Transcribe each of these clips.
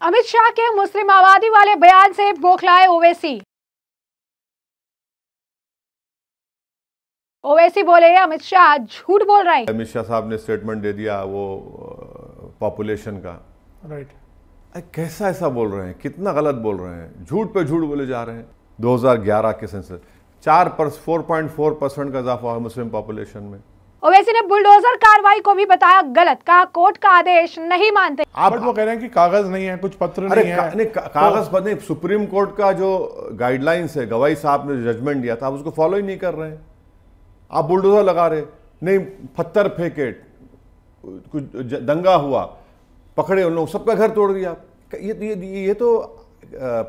अमित शाह के मुस्लिम आबादी वाले बयान से बौखलाए ओवैसी। ओवैसी बोले अमित शाह झूठ बोल रहे हैं। अमित शाह साहब ने स्टेटमेंट दे दिया वो पॉपुलेशन का, राइट। कैसा ऐसा बोल रहे हैं, कितना गलत बोल रहे हैं, झूठ पे झूठ बोले जा रहे हैं। 2011 के सेंसस 4.4% का इजाफा है मुस्लिम पॉपुलेशन में। ओवैसी ने बुलडोजर कार्रवाई को भी बताया गलत, कहा कोर्ट का आदेश नहीं मानते। आप वो कह रहे हैं कि कागज नहीं है, कुछ पत्र नहीं है। कागज पर नहीं, सुप्रीम कोर्ट का जो गाइडलाइंस है, गवाही साहब ने जजमेंट दिया था, आप उसको फॉलो ही नहीं कर रहे हैं। आप बुलडोजर लगा रहे, नहीं पत्थर फेंके, कुछ दंगा हुआ, पकड़े उन लोग, सबका घर तोड़ दिया। ये तो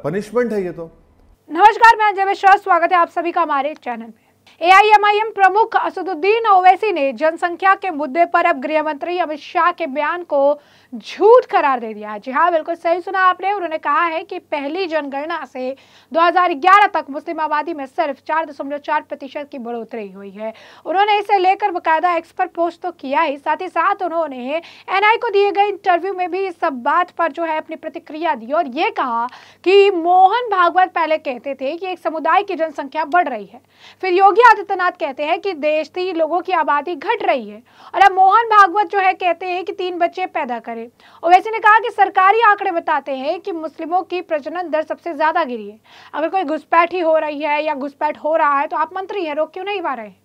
पनिशमेंट है। ये तो नमस्कार, मैं अंजय मिश्रा, स्वागत है आप सभी का हमारे चैनल में। AIMIM प्रमुख असदुद्दीन ओवैसी ने जनसंख्या के मुद्दे पर अब गृह मंत्री अमित शाह के बयान को झूठ करार दे दिया। जी हाँ, बिल्कुल सही सुना आपने। उन्होंने कहा है कि पहली जनगणना से 2011 तक मुस्लिम आबादी में सिर्फ 4.4% की बढ़ोतरी हुई है। उन्होंने इसे लेकर बकायदा एक्स पर पोस्ट तो किया ही, साथ ही साथ उन्होंने NI को दिए गए इंटरव्यू में भी इस सब बात पर जो है अपनी प्रतिक्रिया दी और ये कहा कि मोहन भागवत पहले कहते थे कि एक समुदाय की जनसंख्या बढ़ रही है, फिर योगी आदित्यनाथ कहते हैं कि देश की लोगों की आबादी घट रही है, और अब मोहन भागवत जो है कहते हैं कि 3 बच्चे पैदा करें। ओवैसी ने कहा कि सरकारी आंकड़े बताते हैं कि मुस्लिमों की प्रजनन दर सबसे ज्यादा गिरी है। अगर कोई घुसपैठ ही हो रही है या घुसपैठ हो रहा है तो आप मंत्री हैं, रोक क्यों नहीं पा रहे हैं।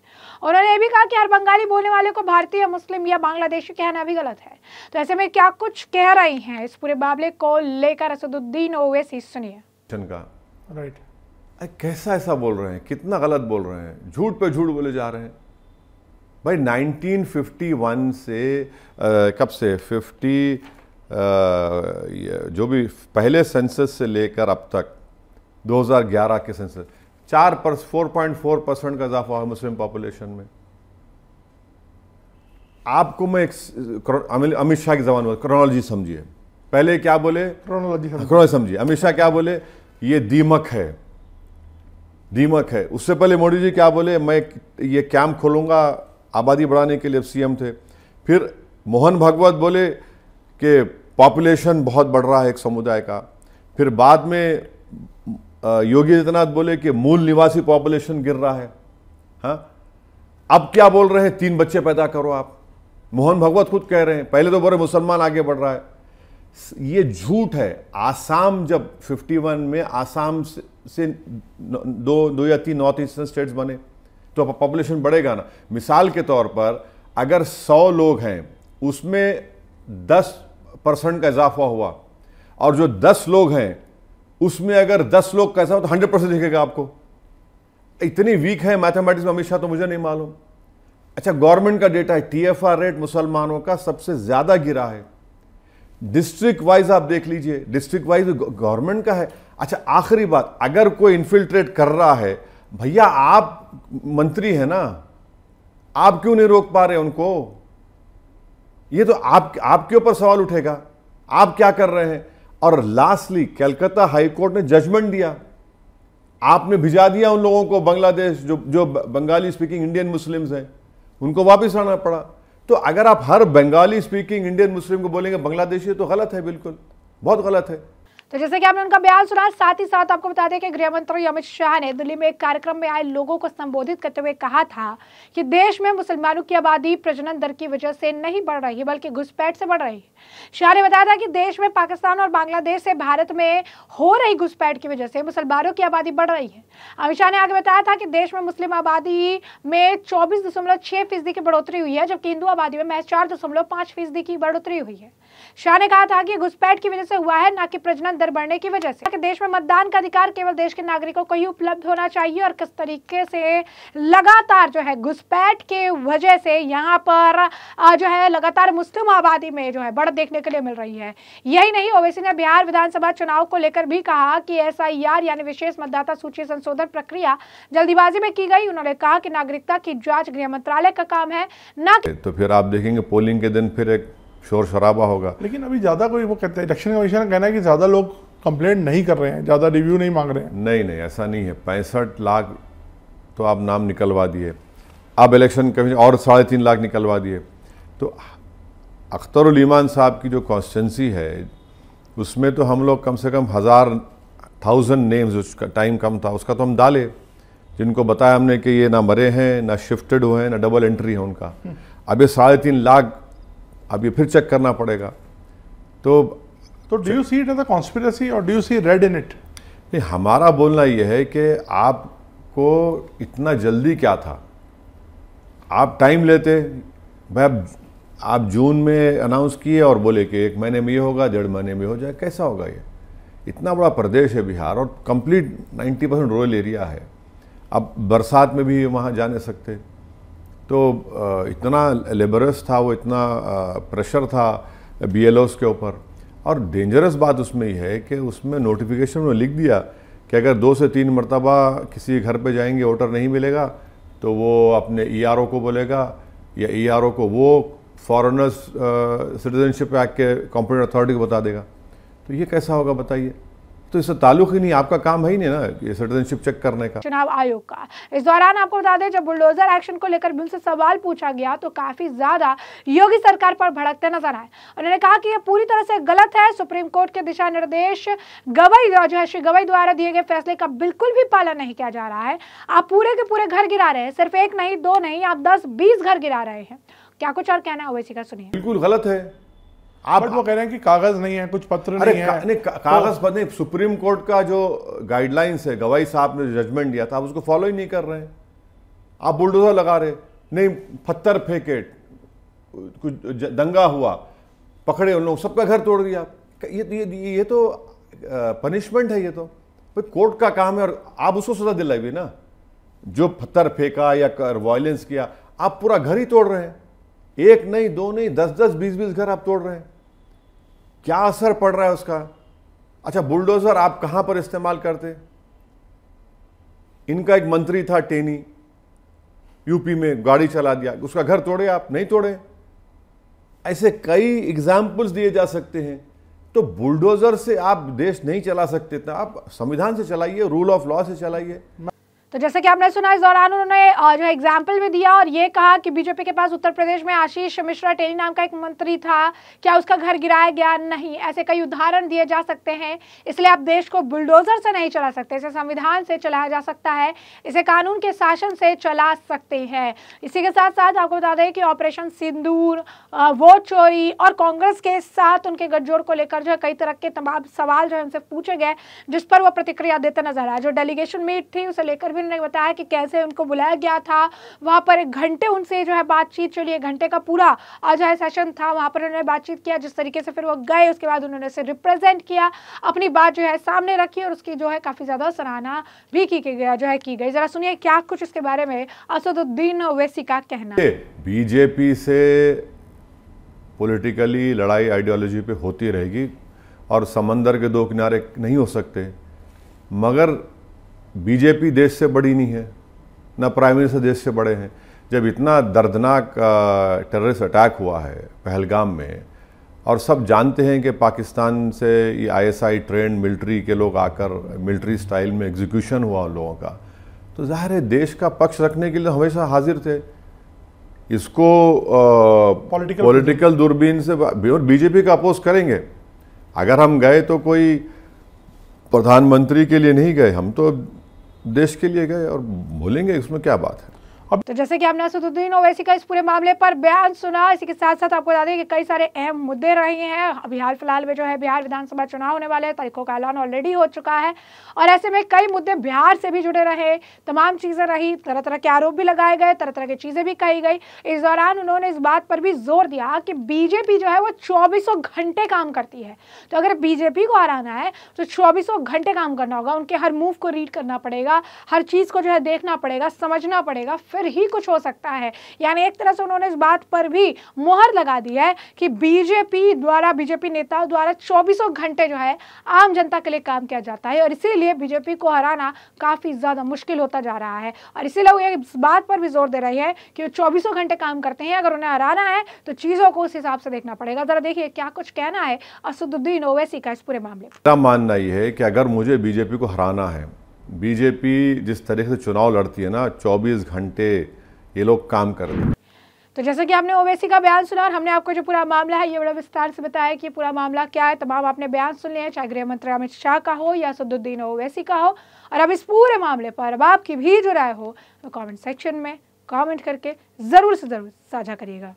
उन्होंने ये भी कहा कि हर बंगाली बोलने वाले को भारतीय, मुस्लिम या बांग्लादेशी कहना भी गलत है। तो ऐसे में क्या कुछ कह रही हैं इस पूरे मामले को लेकर असदुद्दीन ओवैसी, सुनिए। राइट। कैसा ऐसा बोल रहे हैं, कितना गलत बोल रहे हैं, झूठ पे झूठ बोले जा रहे हैं। भाई 1951 से कब से 50 जो भी पहले सेंसस से लेकर अब तक 2011 के सेंसस 4.4% का इजाफा है मुस्लिम पॉपुलेशन में। आपको मैं अमित शाह की जबान में क्रोनोलॉजी समझिए। पहले क्या बोले, क्रोनोलॉजी समझिए। अमित शाह क्या बोले, ये दीमक है, दीमक है। उससे पहले मोदी जी क्या बोले, मैं ये कैंप खोलूंगा आबादी बढ़ाने के लिए, सीएम थे। फिर मोहन भागवत बोले कि पॉपुलेशन बहुत बढ़ रहा है एक समुदाय का। फिर बाद में योगी आदित्यनाथ बोले कि मूल निवासी पॉपुलेशन गिर रहा है। हाँ, अब क्या बोल रहे हैं, 3 बच्चे पैदा करो आप। मोहन भागवत खुद कह रहे हैं, पहले तो बोल रहे मुसलमान आगे बढ़ रहा है। ये झूठ है। आसाम जब 51 में आसाम से 2 या 3 नॉर्थ ईस्टर्न स्टेट्स बने तो पॉपुलेशन बढ़ेगा ना। मिसाल के तौर पर अगर 100 लोग हैं उसमें 10% का इजाफा हुआ, और जो 10 लोग हैं उसमें अगर 10 लोग कैसा हो तो 100% दिखेगा आपको। इतनी वीक है मैथमेटिक्स में अमित शाह, तो मुझे नहीं मालूम। अच्छा, गवर्नमेंट का डेटा है, TFR रेट मुसलमानों का सबसे ज्यादा गिरा है। डिस्ट्रिक्ट वाइज आप देख लीजिए, डिस्ट्रिक्ट वाइज गवर्नमेंट का है। अच्छा, आखिरी बात, अगर कोई इन्फिल्ट्रेट कर रहा है, भैया आप मंत्री हैं ना, आप क्यों नहीं रोक पा रहे उनको? ये तो आपके ऊपर सवाल उठेगा, आप क्या कर रहे हैं। और लास्टली कलकत्ता हाई कोर्ट ने जजमेंट दिया, आपने भिजा दिया उन लोगों को बांग्लादेश, जो बंगाली स्पीकिंग इंडियन मुस्लिम्स हैं, उनको वापस आना पड़ा। तो अगर आप हर बंगाली स्पीकिंग इंडियन मुस्लिम को बोलेंगे बांग्लादेशी, तो गलत है, बिल्कुल बहुत गलत है। तो जैसे कि आपने उनका बयान सुना, साथ ही साथ आपको बता दें कि गृह मंत्री अमित शाह ने दिल्ली में एक कार्यक्रम में आए लोगों को संबोधित करते हुए कहा था कि देश में मुसलमानों की आबादी प्रजनन दर की वजह से नहीं बढ़ रही है, बल्कि घुसपैठ से बढ़ रही है। शाह ने बताया था कि देश में पाकिस्तान और बांग्लादेश से भारत में हो रही घुसपैठ की वजह से मुसलमानों की आबादी बढ़ रही है। अमित शाह ने आगे बताया था कि देश में मुस्लिम आबादी में 24.6% की बढ़ोतरी हुई है, जबकि हिंदू आबादी में महज 4.5% की बढ़ोतरी हुई है। शाह ने कहा था कि घुसपैठ की वजह से हुआ है, न कि प्रजनन दर बढ़ने की वजह से। देश में मतदान का अधिकार केवल देश के नागरिकों को ही उपलब्ध होना चाहिए, और किस तरीके से लगातार जो है घुसपैठ के वजह से यहाँ पर जो है लगातार मुस्लिम आबादी में जो है बढ़त देखने के लिए मिल रही है। यही नहीं, ओवैसी ने बिहार विधानसभा चुनाव को लेकर भी कहा कि SIR यानी विशेष मतदाता सूची संशोधन प्रक्रिया जल्दीबाजी में की गई। उन्होंने कहा कि नागरिकता की जांच गृह मंत्रालय का काम है, न तो फिर आप देखेंगे पोलिंग के दिन फिर एक शोर शराबा होगा। लेकिन अभी ज्यादा कोई, वो कहते हैं इलेक्शन कमीशन का कहना है कि ज्यादा लोग कंप्लेंट नहीं कर रहे हैं, ज़्यादा रिव्यू नहीं मांग रहे हैं। नहीं, ऐसा नहीं है। 65 लाख तो आप नाम निकलवा दिए, अब इलेक्शन कमीशन और 3.5 लाख निकलवा दिए। तो अख्तरुल ईमान साहब की जो कॉन्स्टिट्यूंसी है, उसमें तो हम लोग कम से कम 1000 नेम्स, उसका टाइम कम था, उसका तो हम डाले, जिनको बताया हमने कि ये ना मरे हैं, ना शिफ्टेड हुए हैं, ना डबल एंट्री है उनका। अब ये 3.5 लाख अब ये फिर चेक करना पड़ेगा। तो do you see it as a conspiracy और do you see red in it? नहीं, हमारा बोलना ये है कि आपको इतना जल्दी क्या था, आप टाइम लेते भाई। आप जून में अनाउंस किए और बोले कि 1 महीने में ये होगा, 1.5 महीने में हो जाए, कैसा होगा ये? इतना बड़ा प्रदेश है बिहार और कंप्लीट 90% रूरल एरिया है। अब बरसात में भी वहाँ जा नहीं सकते, तो इतना लेबरस था वो, इतना प्रेशर था BLOs के ऊपर। और डेंजरस बात उसमें ये है कि उसमें नोटिफिकेशन में लिख दिया कि अगर 2 से 3 मरतबा किसी घर पे जाएंगे, वोटर नहीं मिलेगा, तो वो अपने ERO को बोलेगा, या ERO को वो फॉरेनर्स सिटीजनशिप एक्ट के कॉम्पिटेंट अथॉरिटी को बता देगा। तो ये कैसा होगा बताइए? तो इससे ताल्लुक ही नहीं, आपका काम है ही नहीं ना ये सिटीजनशिप चेक करने का। चुनाव आयोग का इस दौरान आपको बता दें, जब बुलडोजर एक्शन को लेकर भी उनसे सवाल पूछा गया तो काफी ज्यादा योगी सरकार पर भड़कते नजर आए। उन्होंने कहा कि यह पूरी तरह से गलत है। सुप्रीम कोर्ट के दिशा निर्देश श्री गवई द्वारा दिए गए फैसले का बिल्कुल भी पालन नहीं किया जा रहा है। आप पूरे के पूरे घर गिरा रहे हैं, सिर्फ 1 नहीं 2 नहीं, आप 10-20 घर गिरा रहे हैं। क्या कुछ और कहना है ओवैसी का, सुनिए। बिल्कुल गलत है। आप वो कह रहे हैं कि कागज नहीं है, कुछ पत्र नहीं है। कागज पर नहीं, सुप्रीम कोर्ट का जो गाइडलाइंस है, गवाई साहब ने जजमेंट दिया था, आप उसको फॉलो ही नहीं कर रहे हैं। आप बुलडोजर लगा रहे, नहीं पत्थर फेंके, कुछ दंगा हुआ, पकड़े उन लोग, सबका घर तोड़ दिया। ये तो पनिशमेंट है। ये तो भाई कोर्ट का काम है और आप उसको सजा दिलाइए ना। जो पत्थर फेंका या वायलेंस किया, आप पूरा घर ही तोड़ रहे हैं। 1 नहीं 2 नहीं 10-10 20-20 घर आप तोड़ रहे हैं। क्या असर पड़ रहा है उसका? अच्छा, बुलडोजर आप कहां पर इस्तेमाल करते? इनका एक मंत्री था टेनी, यूपी में गाड़ी चला दिया, उसका घर तोड़े आप? नहीं तोड़े। ऐसे कई एग्जाम्पल्स दिए जा सकते हैं। तो बुलडोजर से आप देश नहीं चला सकते, तो आप संविधान से चलाइए, रूल ऑफ लॉ से चलाइए। तो जैसे कि आपने सुना, इस दौरान उन्होंने जो एग्जाम्पल भी दिया और ये कहा कि बीजेपी के पास उत्तर प्रदेश में आशीष मिश्रा टेनी नाम का एक मंत्री था, क्या उसका घर गिराया गया? नहीं। ऐसे कई उदाहरण दिए जा सकते हैं। इसलिए आप देश को बुलडोजर से नहीं चला सकते, इसे संविधान से चलाया जा सकता है, इसे कानून के शासन से चला सकते हैं। इसी के साथ साथ आपको बता दें कि ऑपरेशन सिंदूर, वोट चोरी और कांग्रेस के साथ उनके गठजोड़ को लेकर जो है कई तरह के तमाम सवाल जो है उनसे पूछे गए, जिस पर वो प्रतिक्रिया देते नजर आए। जो डेलीगेशन मीट थी उसे लेकर भी उन्होंने बताया कि कैसे उनको बुलाया गया था, वहां पर 1 घंटे उनसे जो है बातचीत चली, 1 घंटे का पूरा आज सेशन था, वहां पर उन्होंने बातचीत किया। जिस तरीके से फिर वो गए, उसके बाद उन्होंने उसे रिप्रेजेंट किया, अपनी बात जो है सामने रखी और उसकी जो है काफी ज्यादा सराहना भी की गई। जरा सुनिए क्या कुछ इसके बारे में असदुद्दीन ओवैसी का कहना है। बीजेपी से पॉलिटिकली लड़ाई आइडियोलॉजी पे होती रहेगी और समंदर के 2 किनारे नहीं हो सकते, मगर बीजेपी देश से बड़ी नहीं है, ना प्राइम मिनिस्टर देश से बड़े हैं। जब इतना दर्दनाक टेररिस्ट अटैक हुआ है पहलगाम में, और सब जानते हैं कि पाकिस्तान से ये ISI ट्रेंड मिलिट्री के लोग आकर मिलिट्री स्टाइल में एग्जीक्यूशन हुआ उन लोगों का, तो जाहिर है देश का पक्ष रखने के लिए हमेशा हाजिर थे। इसको पॉलिटिकल दूरबीन से बीजेपी का अपोज करेंगे। अगर हम गए तो कोई प्रधानमंत्री के लिए नहीं गए, हम तो देश के लिए गए और बोलेंगे, इसमें क्या बात है। तो जैसे कि आपने असदुद्दीन ओवैसी का इस पूरे मामले पर बयान सुना, इसी के साथ साथ आपको बता दें कि कई सारे अहम मुद्दे रहे हैं। अभी हाल फिलहाल में जो है बिहार विधानसभा चुनाव होने वाले हैं, तारीखों का ऐलान ऑलरेडी हो चुका है और ऐसे में कई मुद्दे बिहार से भी जुड़े रहे, तमाम चीजें रही, तरह तरह के आरोप भी लगाए गए, तरह तरह की चीजें भी कही गई। इस दौरान उन्होंने इस बात पर भी जोर दिया कि बीजेपी जो है वो 24 घंटे काम करती है। तो अगर बीजेपी को हराना है तो 24 घंटे काम करना होगा, उनके हर मूव को रीड करना पड़ेगा, हर चीज को जो है देखना पड़ेगा, समझना पड़ेगा, फिर ही कुछ हो सकता है। यानी एक तरह से उन्होंने इस बात पर भी मोहर लगा दी है कि बीजेपी नेताओं द्वारा 24 घंटे जो है आम जनता के लिए काम किया जाता है और इसीलिए बीजेपी को हराना काफी ज्यादा मुश्किल होता जा रहा है। और इसीलिए वो इस बात पर भी जोर दे रही है कि वो 24 घंटे काम करते हैं, अगर उन्हें हराना है तो चीजों को उस हिसाब से देखना पड़ेगा। जरा देखिए क्या कुछ कहना है असदुद्दीन ओवैसी का इस पूरे मामले में। मेरा मानना यह है कि अगर मुझे बीजेपी को हराना है, बीजेपी जिस तरह से चुनाव लड़ती है ना, 24 घंटे ये लोग काम कर रहे हैं। तो जैसे कि आपने ओवैसी का बयान सुना और हमने आपको जो पूरा मामला है ये बड़ा विस्तार से बताया कि पूरा मामला क्या है। तमाम आपने बयान सुन लिए हैं, चाहे गृह मंत्री अमित शाह का हो या असदुद्दीन ओवैसी का हो। और अब इस पूरे मामले पर अब आपकी भी जो राय हो तो कमेंट सेक्शन में कमेंट करके ज़रूर से ज़रूर साझा करिएगा।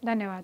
धन्यवाद।